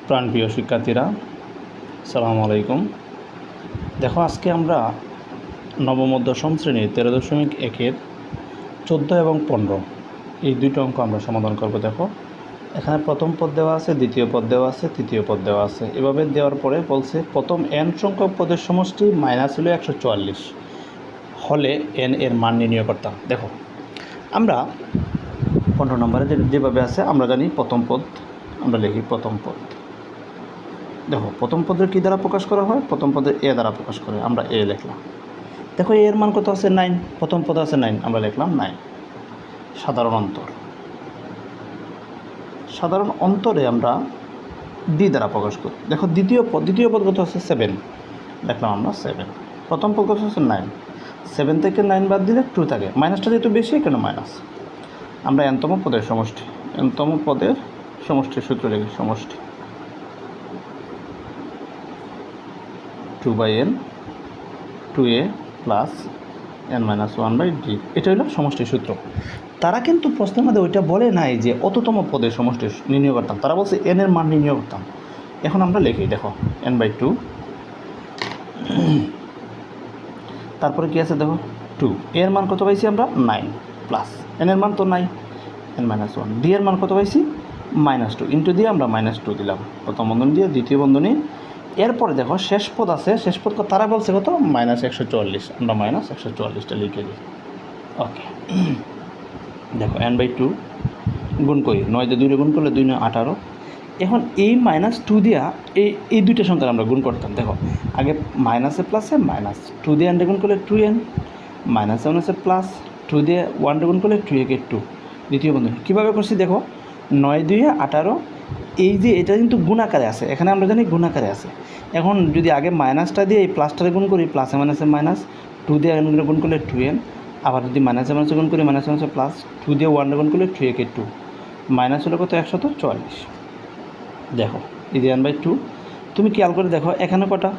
প্রাণপ্রিয় শিক্ষার্থীরা, আসসালামু আলাইকুম। দেখো, আজকে আমরা নবম ও দশম শ্রেণীর 13.1-এর 14 এবং 15 এই দুটো অঙ্ক আমরা সমাধান করব। দেখো, এখানে প্রথম পদ দেওয়া আছে, দ্বিতীয় পদ দেওয়া আছে, তৃতীয় পদ দেওয়া আছে। এভাবে দেওয়ার পরে বলছে প্রথম n সংখ্যক পদের সমষ্টি মাইনাস হলো 144 হলে n এর মান নির্ণয় করতাম। দেখো, আমরা 15 নম্বরে যেভাবে আছে আমরা জানি প্রথম পদ আমরা লিখি প্রথম পদ। দেখো, প্রথম পদের কী দ্বারা প্রকাশ করা হয়? প্রথম পদের এ দ্বারা প্রকাশ করে, আমরা এ লিখলাম। দেখো, এর মান কত আছে? 9। প্রথম পদ আছে 9, আমরা লিখলাম 9। সাধারণ অন্তর, সাধারণ অন্তরে আমরা ডি দ্বারা প্রকাশ করি। দেখো, দ্বিতীয় পদ কত আছে? 7, লিখলাম আমরা 7। প্রথম পদ কত আছে? 9। 7 থেকে 9 বাদ দিলে 2 থাকে। মাইনাসটা যেহেতু বেশি, কেন মাইনাস? আমরা এনতম পদের সমষ্টি, এনতম পদের সমষ্টির সূত্র লিখি। সমষ্টি 2/n 2a প্লাস n-1/d, এটা হলো সমষ্টির সূত্র। তারা কিন্তু প্রশ্নের মধ্যে ওইটা বলে নাই যে অততম পদের সমষ্টি নির্ণয় করতাম, তারা বলছে n এর মান নির্ণয় করতাম। এখন আমরা লিখি, দেখো n/2, তারপরে কি আছে? দেখো 2, এর মান কত পাইছি আমরা? 9 প্লাস n এর মান তো 9, n-1, d এর মান কত পাইছি? -2, ইন্টু দিয়ে আমরা -2 দিলাম প্রথম বন্ধনী দিয়ে, দ্বিতীয় বন্ধনী। এরপরে দেখো শেষ পদ আছে, শেষ পদ তারা বলছে কত? -144, আমরা -144টা লিখে দিই। ওকে, দেখো n/2 গুণ করি, 9 দিয়ে 2 গুণ করলে 2 9 18। এখন এই -2 দিয়া এই দুইটা সংখ্যা আমরা গুণ করতাম। দেখো, আগে মাইনাসে প্লাসে মাইনাস, 2 দিয়ে n গুণ করলে 2n, -1 আছে প্লাস 2 দিয়ে 1 গুণ করলে 2 2। দ্বিতীয় বন্ধনী কীভাবে করছি? দেখো, 9 2 18, এই যে এটা কিন্তু গুণাকারে আছে, এখানে আমরা জানি গুণাকারে আছে। এখন যদি আগে মাইনাসটা দিয়ে এই প্লাসটারে গুণ করি, প্লাসে মাইনাসে মাইনাস, 2 দিয়ে n গুণ করলে 2n, আবার যদি মাইনাসে মাইনাসে গুণ করি, মাইনাসে মাইনাসে প্লাস, 2 দিয়ে 1 গুণ করলে 2 মাইনাস হলো কত? 144। দেখো, এই যে n/2, তুমি খেয়াল করে দেখো এখানে কটা?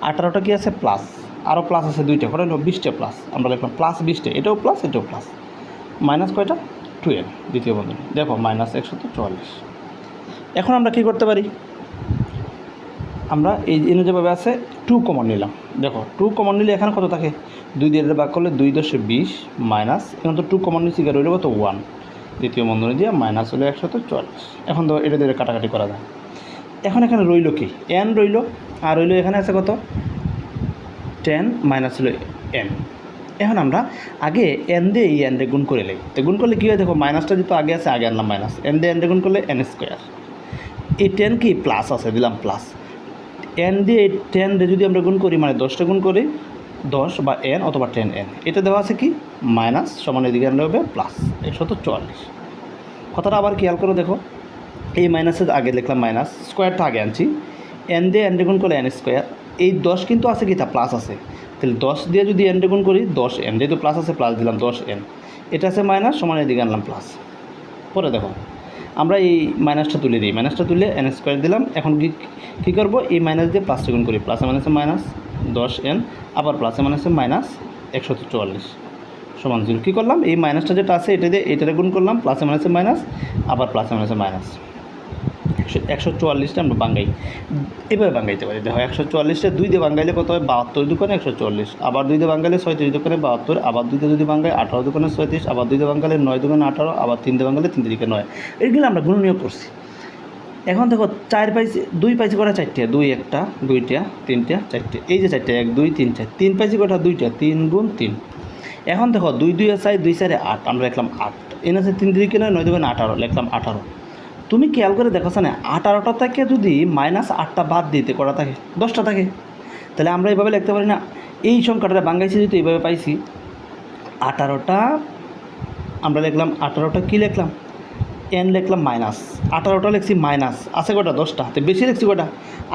18টা কি আছে? প্লাস, আরও প্লাস আছে 2টা, কটা হলো? 20টা প্লাস, আমরা লিখলাম প্লাস 20টা, এটাও প্লাস এটাও প্লাস। মাইনাস কয়টা? 2n, দ্বিতীয় বন্ধনী। দেখো -144। এখন আমরা কী করতে পারি? আমরা এই এনে যেভাবে আছে 2 কমন নিলাম। দেখো, 2 কমন নিলে এখানে কত থাকে? 2 দিয়ে ভাগ করলে 2 × 10 = 20 মাইনাস, এখন তো 2 কমন নিচ্ছি, রইল কত? 1, দ্বিতীয় বন্ধনী দিয়ে মাইনাস হলো 144। এখন তো এটা দিয়ে কাটাকাটি করা যায়। এখন এখানে রইল কি? n রইল, আর রইল এখানে আছে কত? 10 মাইনাস হলো n। এখন আমরা আগে n দিয়ে এই n গুণ করে নিই। তো গুণ করলে কী হয়? দেখো, মাইনাসটা যেহেতু আগে আছে, আগে আনলাম মাইনাস, n দিয়ে n গুণ করলে n²। এই 10 কি প্লাস আছে, দিলাম প্লাস। n দিয়ে 10 যদি আমরা গুণ করি, মানে 10টা গুণ করি, 10 বা n অথবা 10n, এটা দেওয়া আছে কি? মাইনাস সমান এদিকে আনলে হবে প্লাস 144। কথাটা আবার খেয়াল করো, দেখো এই মাইনাসের আগে লিখলাম মাইনাস, স্কোয়ারটা আগে আনছি, n দিয়ে n গুণ করলে n²। এই 10 কিন্তু আছে কি? তা প্লাস আছে, তাহলে 10 দিয়ে যদি n গুণ করি 10n, যেহেতু প্লাস আছে প্লাস দিলাম 10n, এটা আছে মাইনাস সমান এদিকে আনলাম প্লাস। পরে দেখো আমরা এই মাইনাসটা তুলে দিই, মাইনাসটা তুলে n² দিলাম। এখন কী করবো? এই মাইনাস দিয়ে প্লাসটা গুণ করি, প্লাসে মাইনাসে মাইনাস 10n, আবার প্লাসে মাইনাসে মাইনাস 144 সমান 0। কী করলাম? এই মাইনাসটা যেটা আছে এটা দিয়ে এটাতে গুণ করলাম, প্লাসে মাইনাসে মাইনাস, আবার প্লাসে মাইনাসে মাইনাস। 144টা আমরা বাঙ্গাই, এভাবে বাঙ্গাইতে পারি। দেখো, 144টা 2 দিয়ে বাঙ্গাইলে কত হয়? 72 দোকানে 144, আবার 2 দিয়ে বাঙ্গাইলে 37 দোকানে 72, আবার 2 দিয়ে যদি বাঙ্গাই 18 দোকানে 37, আবার 2 দিয়ে বাঙ্গাইলে 9 দোকানে 18, আবার 3 দিয়ে বাঙ্গাইলে 3 দিকে 9। এইগুলো আমরা গুণনীয় করছি। এখন দেখো 4 পাইছি, 2 পাইছি কটা? 4টে, 2 একটা, 2টা, 3টা, 4টে, এই যে 4টে, 1 2 3 4, 3 পাইছি কটা? 2টা, 3 গুণ 3। এখন দেখো 2 2 4, 2 4 8, আমরা লিখলাম 8, এনে আছে 3 দিকে 9 দোকানে 18, লিখলাম 18। তুমি খেয়াল করে দেখো না, 18টা থেকে যদি -8টা বাদ দিতে কটা থাকে? 10টা থাকে। তাহলে আমরা এইভাবে লিখতে পারি না? এই সংখ্যাটা বাঙ্গাইছি যেহেতু এইভাবে পাইছি, 18টা আমরা লিখলাম, 18টা কী লিখলাম? n লিখলাম মাইনাস, 18টা লিখছি মাইনাস, আছে কটা? 10টা, তো বেশি লিখছি কটা?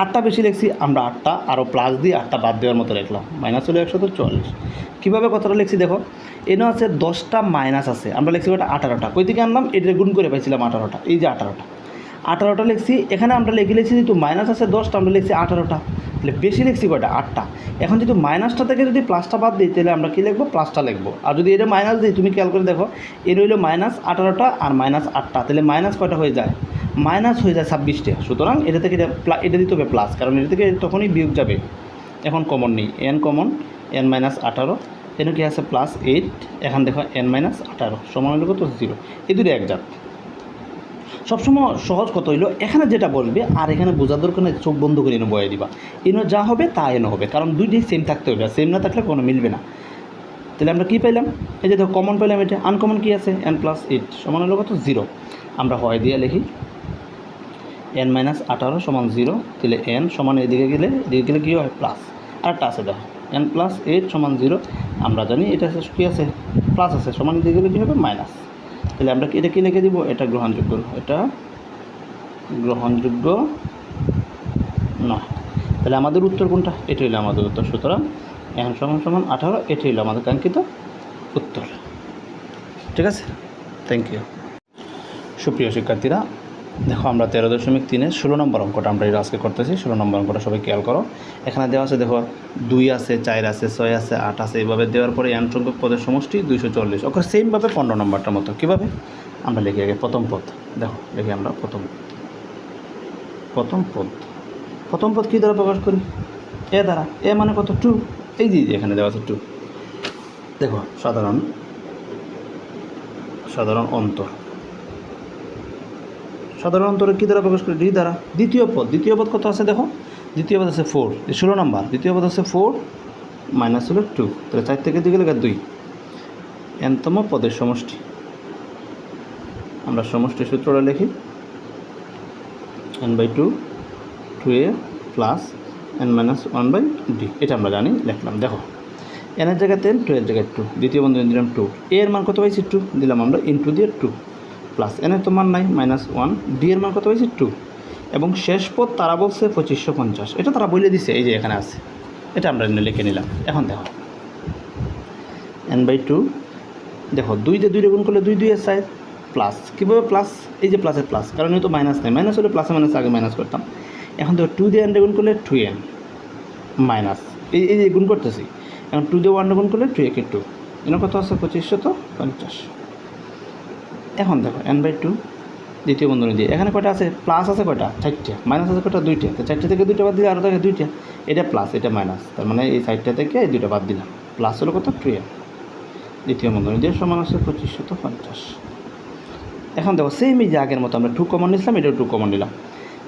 8টা বেশি লিখছি, আমরা 8টা আরও প্লাস দিয়ে 8টা বাদ দেওয়ার মতো লিখলাম, মাইনাস হলো 144। কীভাবে কথাটা লিখছি? দেখো, এনে আছে 10টা মাইনাস আছে, আমরা লিখছি কটা? 18টা। কই থেকে আনলাম? এটা গুণ করে পাইছিলাম 18টা, এই যে 18টা লিখছি। এখানে আমরা লিখছি যেহেতু মাইনাস আছে 10টা, আমরা লিখছি 18টা, তাহলে বেশি লিখছি কয়টা? 8টা। এখন যদি মাইনাসটা থেকে যদি প্লাসটা বাদ দিই, তাহলে আমরা কী লিখবো? প্লাসটা লিখবো। আর যদি এটা মাইনাস দিই, তুমি খেয়াল করে দেখো, এর হইলো -18টা আর -8টা, তাহলে মাইনাস কয়টা হয়ে যায়? মাইনাস হয়ে যায় 26টা, সুতরাং এটা থেকে এটা দিতে হবে প্লাস, কারণ এটা থেকে তখনই বিয়োগ যাবে। এখন কমন নেই, n কমন, n-18, এখানে কি আছে +8, এখন দেখো n-18 সমান হলো কত 0, এই দুটো একজাত। সবসময় সহজ কত হইলো, এখানে যেটা বলবে আর এখানে বোঝার দরকার নেই, চোখ বন্ধ করে এনে বয়ে দিবা, এনে যা হবে তা এনে হবে, কারণ দুইটাই সেম থাকতে হবে, সেম না থাকলে কোনো মিলবে না। তাহলে আমরা কী পাইলাম, এই যে দেখো কমন পাইলাম, এটা আনকমন কী আছে n+8 সমান হলো কত 0, আমরা হয় দিয়ে লিখি n-18 সমান 0, তাহলে n সমান এদিকে গেলে কী হয় প্লাস, আরেকটা আছে দেখো n+8 সমান 0, আমরা জানি এটা কী আছে প্লাস আছে, সমান এদিকে গেলে কী হবে মাইনাস, তাহলে আমরা এটা কী লিখে দিব, এটা গ্রহণযোগ্য, এটা গ্রহণযোগ্য না। তাহলে আমাদের উত্তর কোনটা, এটা হইলো আমাদের উত্তর। সুতরাং n সমান 18, এটা হইলো আমাদের কাঙ্ক্ষিত উত্তর। ঠিক আছে, থ্যাংক ইউ। সুপ্রিয় শিক্ষার্থীরা, দেখো আমরা 13.3-এর 16 নম্বর অঙ্কটা আমরা আজকে করতেছি। 16 নম্বর অঙ্কটা সবাই খেয়াল করো। এখানে দেওয়া আছে, দেখো 2 আছে, 4 আছে, 6 আছে, 8 আছে, এইভাবে দেওয়ার পরে n সংখ্যক পদের সমষ্টি 240। ওকে, সেমভাবে 15 নম্বরটার মতো কীভাবে আমরা লিখি আগে প্রথম পদ। দেখো লিখি আমরা প্রথম পদ কী দ্বারা প্রকাশ করি, এ দ্বারা। এ মানে কত 2, এই যে এখানে দেওয়া আছে 2। দেখো সাধারণ অন্তরে কী দ্বারা প্রকাশ করি, ডি দ্বারা। দ্বিতীয় পদ কত আছে দেখো, দ্বিতীয় পদ আছে 4, 16 নম্বর, দ্বিতীয় পদ আছে 4 মাইনাস হলো 2, তাহলে 4 থেকে 2 গেলে 2, nতম পদের সমষ্টি। আমরা সমষ্টি সূত্রটা লিখি n/2 2a প্লাস n-1/d, এটা আমরা জানি, লিখলাম। দেখো n এর জায়গায় 10, 2 এর জায়গায় 2, দ্বিতীয় বন্ধনী দিলাম 2, a এর মান কত পাইছি 2, দিলাম আমরা ইন্টু দিয়ে 2 প্লাস n এর তো মান নাই -1, d এর মান কত পাইছি 2, এবং শেষ পদ তারা বলছে 2550, এটা তারা বলে দিছে, এই যে এখানে আছে, এটা আমরা লিখে নিলাম। এখন দেখো n/2, দেখো 2 দিয়ে 2 গুণ করলে 2 2 এর 4 প্লাস, কীভাবে প্লাস, এই যে প্লাসের প্লাস, কারণ এই তো মাইনাস নেই, মাইনাস হলে প্লাসে মাইনাস আগে মাইনাস করতাম। এখন দেখো 2 দিয়ে n গুণ করলে 2n মাইনাস, এই যে গুণ করতেছি, এখন 2 দিয়ে 1 গুণ করলে 2 একে 2, এখানে কত আছে 2550। এখন দেখো n/2 দ্বিতীয় বন্ধনী দিয়ে, এখানে কয়টা আছে প্লাস আছে কয়টা 4টা, মাইনাস আছে কয়টা 2টা, তো 4টা থেকে 2টা বাদ দিলে আরও থাকে 2টা, এটা প্লাস এটা মাইনাস, তার মানে এই 4টা থেকে এই 2টা বাদ দিলাম, প্লাস হলো কত 2n, দ্বিতীয় বন্ধনী দিয়ে সমান আছে 2550। এখন দেখো সেম এই যে আগের মতো আমরা 2 কমন নিয়েছিলাম, এটাও 2 কমন নিলাম।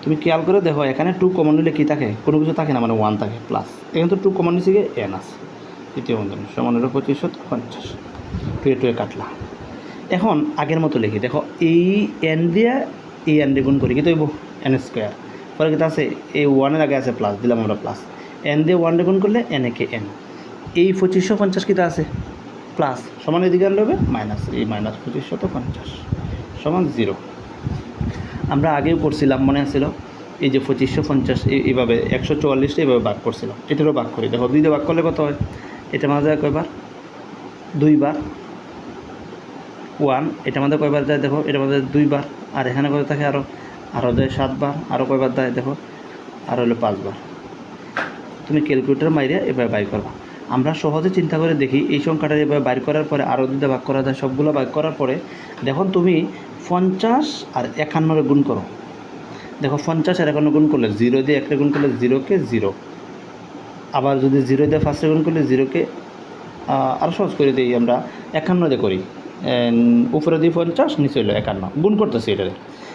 তুমি খেয়াল করে দেখো এখানে 2 কমন নিলে কী থাকে, কোনো কিছু থাকে না, মানে 1 থাকে প্লাস, এখানে তো 2 কমন নিচে গিয়ে n আছে, তৃতীয় বন্ধনী সমান হলো 2550, 2 কাটলা। এখন আগের মতো লিখি, দেখো এই n দিয়ে এই n দিয়ে গুণ করি, কি তৈব n², পরে কিন্তু আছে এই 1-এর আগে আছে প্লাস, দিলাম আমরা প্লাস, n দিয়ে 1 দিয়ে গুণ করলে n একে n, এই 2550 কিতা আছে প্লাস, সমান এদিকে আনলে হবে মাইনাস, এই -2550 সমান 0। আমরা আগেও করছিলাম, মনে আছিল, এই যে 2550 এইভাবে 144টা এইভাবে ভাগ করছিলাম, এটারও ভাগ করি। দেখো 2 দিয়ে ভাগ করলে কত হয়, এটা মাঝে যায় কয়বার 2 বার, 1, এটা মধ্যে কয়বার যায় দেখো, এটা মধ্যে 2 বার, আর এখানে কত থাকে আরও যায় 7 বার, আরও কয়বার দেয় দেখো, আর হলো 5 বার। তুমি ক্যালকুলেটর মাইরে এভাবে বাইর করবা। আমরা সহজে চিন্তা করে দেখি, এই সংখ্যাটা এভাবে বাইর করার পরে আরও 2 দিয়ে ভাগ করা যায়, সবগুলো ভাগ করার পরে দেখো তুমি 50 আর 51 গুণ করো, দেখো 50 আর 51 গুণ করলে 0 দিয়ে 1 গুণ করলে 0কে 0, আবার যদি 0 দিয়ে 1 গুণ করলে 0কে আরও সহজ করে দিই, আমরা 51 দিয়ে করি, উপরে দিয়ে 50 নিচে হলো 51, গুণ করতেছি এটারে।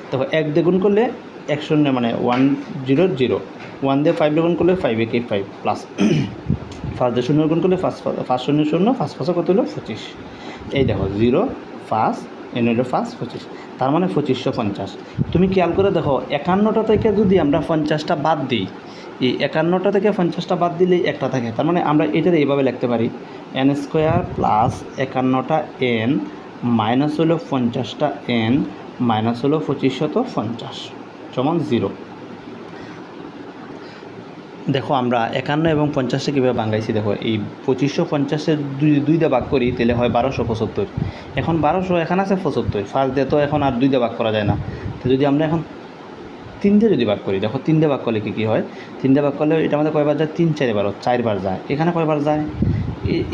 দেখো 1 দিয়ে গুণ করলে 1 মানে 100, 1 দিয়ে 5 দিয়ে গুণ করলে 5 একে 5 প্লাস 5 দিয়ে 0 গুণ করলে 5 0 0, 5 5 কত হলো 25, এই দেখো 0 5 এন হলো 5 25, তার মানে 2550। তুমি খেয়াল করে দেখো 51টা থেকে যদি আমরা 50টা বাদ দিই, এই 51টা থেকে 50টা বাদ দিলেই একটা থাকে, তার মানে আমরা এটার এইভাবে লিখতে পারি n² প্লাস 51টা n মাইনাস হলো 50টা n মাইনাস হলো 2550 সমান 0। দেখো আমরা 51 এবং 50কে কীভাবে ভাঙাইছি, দেখো এই 2550-এর 2 দিয়ে ভাগ করি, তাহলে হয় 1275। এখন 1200 এখানে আছে 75, ফার্স্ট দিয়ে তো এখন আর 2 দিয়ে ভাগ করা যায় না, তো যদি আমরা এখন 3 দিয়ে যদি ভাগ করি, দেখো 3 দিয়ে ভাগ করলে কী হয়, 3 দিয়ে ভাগ করলে এটা আমাদের কয়বার যায় 3 4 12, 4 বার যায়, এখানে কয়বার যায়,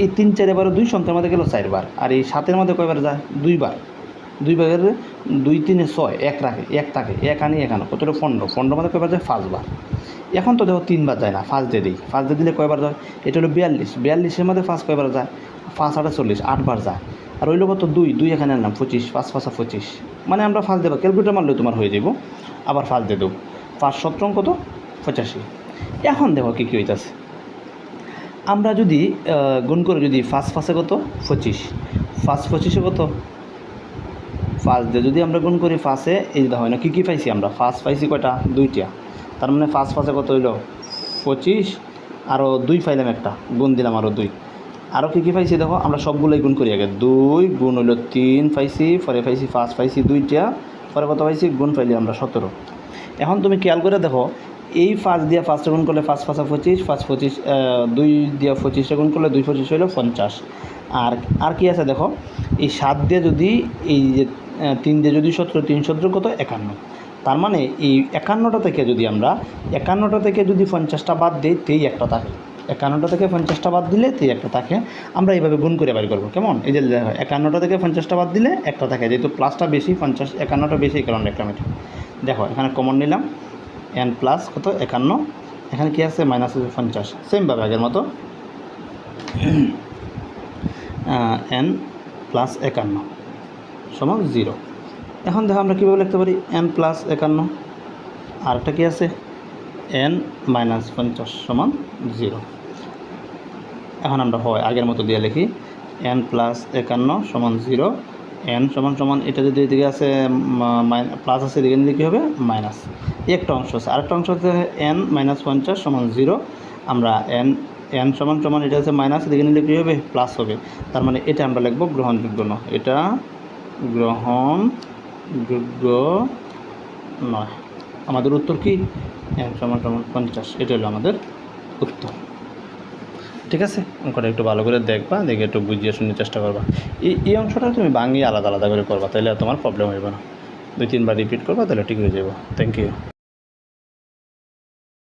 এই 3 4 12 2 সংখ্যার মধ্যে গেল 4 বার, আর এই 7-এর মধ্যে কয়বার যায় 2 বার, 2 ভাগের 2 3 6 এক রাখে এক থাকে এক আনি এখানে কত হলো 15 15 মধ্যে কয়বার যায় 5 বার। এখন তো দেখো 3 বার যায় না, 5 দিয়ে দিই, 5 দিয়ে দিলে কয়বার যায়, এটা হলো 42, 42-এর মধ্যে 5 কয়বার যায়, 5 8 40, 8 বার যায়। আর ওইলো কত 2 2 এখানে আনলাম 25, 5 5 25, মানে আমরা 5 দেবো, ক্যালকুলেটার মারলে তোমার হয়ে যাব, আবার 5 দিয়ে দেবো, 5 17 কত 85। এখন দেখো কী কী হইতাছে, আমরা যদি গুণ করে যদি 5 5-এ কত 25, 5 25-এ কত 5 দিয়ে যদি আমরা গুণ করি 5-এ, এই দেখো না কী কী পাইছি আমরা, 5 পাইছি কয়টা 2টা, তার মানে 5 5-এ কত হইলো 25, আরও 2 পাইলাম একটা, গুণ দিলাম আরও 2, আরও কী কী পাইছি দেখো, আমরা সবগুলোই গুণ করি আগে, 2 গুণ হইলো 3 পাইছি, পরে পাইছি 5 পাইছি 2টা, পরে কত পাইছি গুণ পাইলি আমরা 17। এখন তুমি খেয়াল করে দেখো, এই 5 দিয়ে 5 গুণ করলে 5 5 25, 5 25 2 দিয়ে 25 গুণ করলে 2 25 হইলো 50। আর কি আছে দেখো, এই 7 দিয়ে যদি এই যে 3 দিয়ে যদি 17, 3 17 কত 51, তার মানে এই 51টা থেকে যদি আমরা 51টা থেকে যদি 50টা বাদ দিই তেই একটা থাকে, 51টা থেকে 50টা বাদ দিলে তেই একটা থাকে। আমরা এইভাবে গুণ করে বের করবো, কেমন, এই যে দেখো 51টা থেকে 50টা বাদ দিলে একটা থাকে, যেহেতু প্লাসটা বেশি 50 51টা বেশি, এই কারণে একটা মিটার। দেখো এখানে কমন নিলাম n প্লাস কত 51, এখানে কি আছে মাইনাস আছে 50, সেমভাবে আগের মতো n প্লাস 51 সমান 0। এখন দেখো আমরা কীভাবে লিখতে পারি, n প্লাস 51, আরেকটা কি আছে n মাইনাস 50 সমান 0। এখন আমরা হয় আগের মতো দিয়ে লিখি, n প্লাস 51 সমান 0, n সমান সমান এটা যদি এদিকে আছে প্লাস আছে, এদিকে নিলে কী হবে মাইনাস, একটা অংশ আছে, আরেকটা অংশ হচ্ছে n মাইনাস 50 সমান 0। আমরা n সমান সমান এটা হচ্ছে মাইনাস, এদিকে নিলে কী হবে প্লাস হবে, তার মানে এটা আমরা লিখবো গ্রহণযোগ্য নয়, এটা গ্রহণযোগ্য নয়। আমাদের উত্তর কি n সমান সমান 50, এটা হলো আমাদের উত্তর। ঠিক আছে, অঙ্কটা একটু ভালো করে দেখবা, দেখে একটু বুঝিয়ে শুনে চেষ্টা করবা। এই অংশটা তুমি ভাঙিয়ে আলাদা আলাদা করে করবা, তাহলে তোমার প্রবলেম হইব না, 2 3 বার রিপিট করবা, তাহলে ঠিক হয়ে যাবে। Thank you.